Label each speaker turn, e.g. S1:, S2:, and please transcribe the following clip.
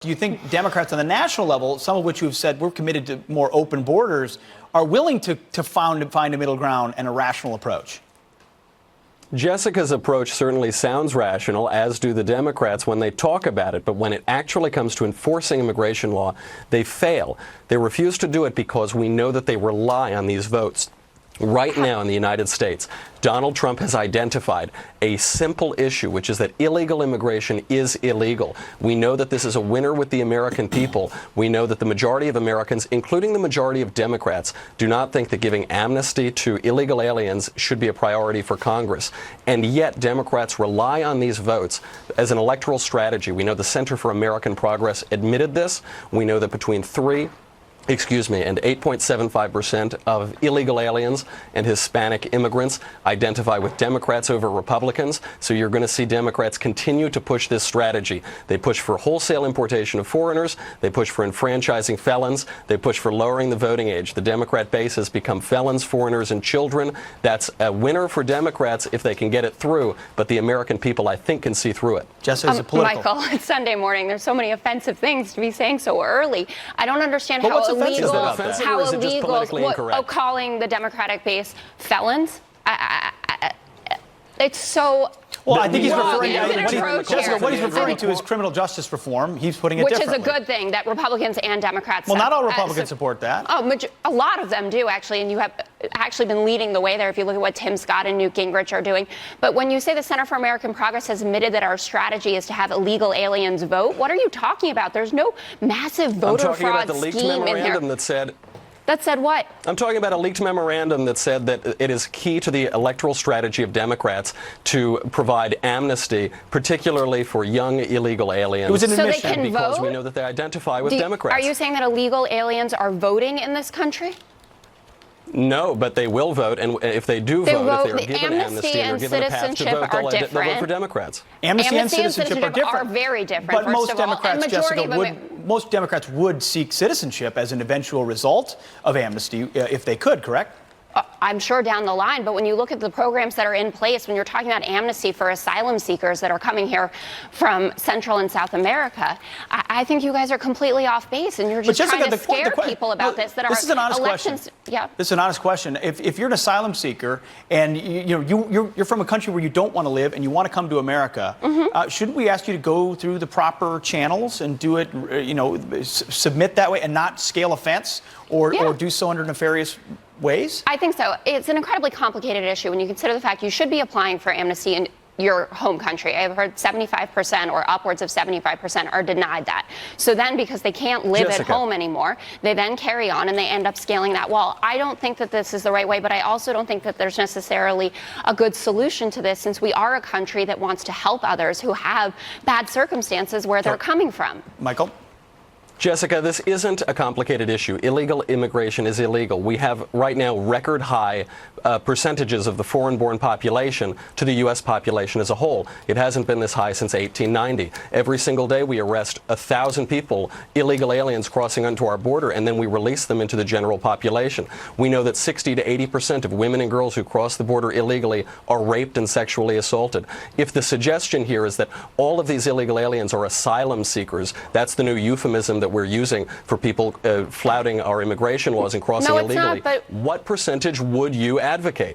S1: Do you think Democrats on the national level, some of which you have said we're committed to more open borders, are willing to find a middle ground and a rational approach?
S2: Jessica's approach certainly sounds rational, as do the Democrats when they talk about it. But when it actually comes to enforcing immigration law, they fail. They refuse to do it because we know that they rely on these votes. Right now in the United States, Donald Trump has identified a simple issue, which is that illegal immigration is illegal. We know that this is a winner with the American people. We know that the majority of Americans, including the majority of Democrats, do not think that giving amnesty to illegal aliens should be a priority for Congress. And yet Democrats rely on these votes as an electoral strategy. We know the Center for American Progress admitted this. We know that between 8.75% of illegal aliens and Hispanic immigrants identify with Democrats over Republicans. So you're going to see Democrats continue to push this strategy. They push for wholesale importation of foreigners. They push for enfranchising felons. They push for lowering the voting age. The Democrat base has become felons, foreigners, and children. That's a winner for Democrats if they can get it through. But the American people, I think, can see through it.
S1: Jessica, is it political?
S3: Michael, it's Sunday morning. There's so many offensive things to be saying so early. I don't understand how calling the Democratic base felons. It's so.
S1: Well, I think he's referring.
S3: Jessica,
S1: what he's referring to is criminal justice reform. He's putting it differently.
S3: Which is a good thing that Republicans and Democrats.
S1: Well, not all Republicans support that.
S3: Oh, a lot of them do, actually, and you have actually been leading the way there if you look at what Tim Scott and Newt Gingrich are doing. But when you say the Center for American Progress has admitted that our strategy is to have illegal aliens vote, what are you talking about? There's no massive voter fraud scheme in there.
S2: I'm talking about the leaked memorandum that said.
S3: That said what?
S2: I'm talking about a leaked memorandum that said that it is key to the electoral strategy of Democrats to provide amnesty, particularly for young illegal aliens.
S1: It was an admission.
S3: So they can
S2: because
S3: vote?
S2: We know that they identify with Democrats.
S3: Are you saying that illegal aliens are voting in this country?
S2: No, but they will vote, and if they do vote, if they are given amnesty or given a path to vote, they'll vote for Democrats.
S1: Amnesty and citizenship are different.
S3: Are very different.
S1: But most Democrats, Jessica, most Democrats would seek citizenship as an eventual result of amnesty if they could, correct?
S3: I'm sure down the line, but when you look at the programs that are in place, when you're talking about amnesty for asylum seekers that are coming here from Central and South America, I think you guys are completely off base, and you're just trying to scare people about this.
S1: This is an honest question.
S3: Yeah.
S1: This is an honest question. If you're an asylum seeker and you're from a country where you don't want to live and you want to come to America, shouldn't we ask you to go through the proper channels and do it, submit that way and not scale a fence or do so under nefarious ways?
S3: I think so. It's an incredibly complicated issue when you consider the fact you should be applying for amnesty in your home country. I've heard 75% or upwards of 75% are denied that. So then because they can't live at home anymore, they then carry on and they end up scaling that wall. I don't think that this is the right way, but I also don't think that there's necessarily a good solution to this, since we are a country that wants to help others who have bad circumstances where they're coming from.
S1: Michael?
S2: Jessica, this isn't a complicated issue. Illegal immigration is illegal. We have right now record high percentages of the foreign-born population to the U.S. population as a whole. It hasn't been this high since 1890. Every single day we arrest 1,000 people, illegal aliens crossing onto our border, and then we release them into the general population. We know that 60 to 80% of women and girls who cross the border illegally are raped and sexually assaulted. If the suggestion here is that all of these illegal aliens are asylum seekers, that's the new euphemism that we're using for people flouting our immigration laws and crossing illegally.
S3: Not, but
S2: what percentage would you advocate?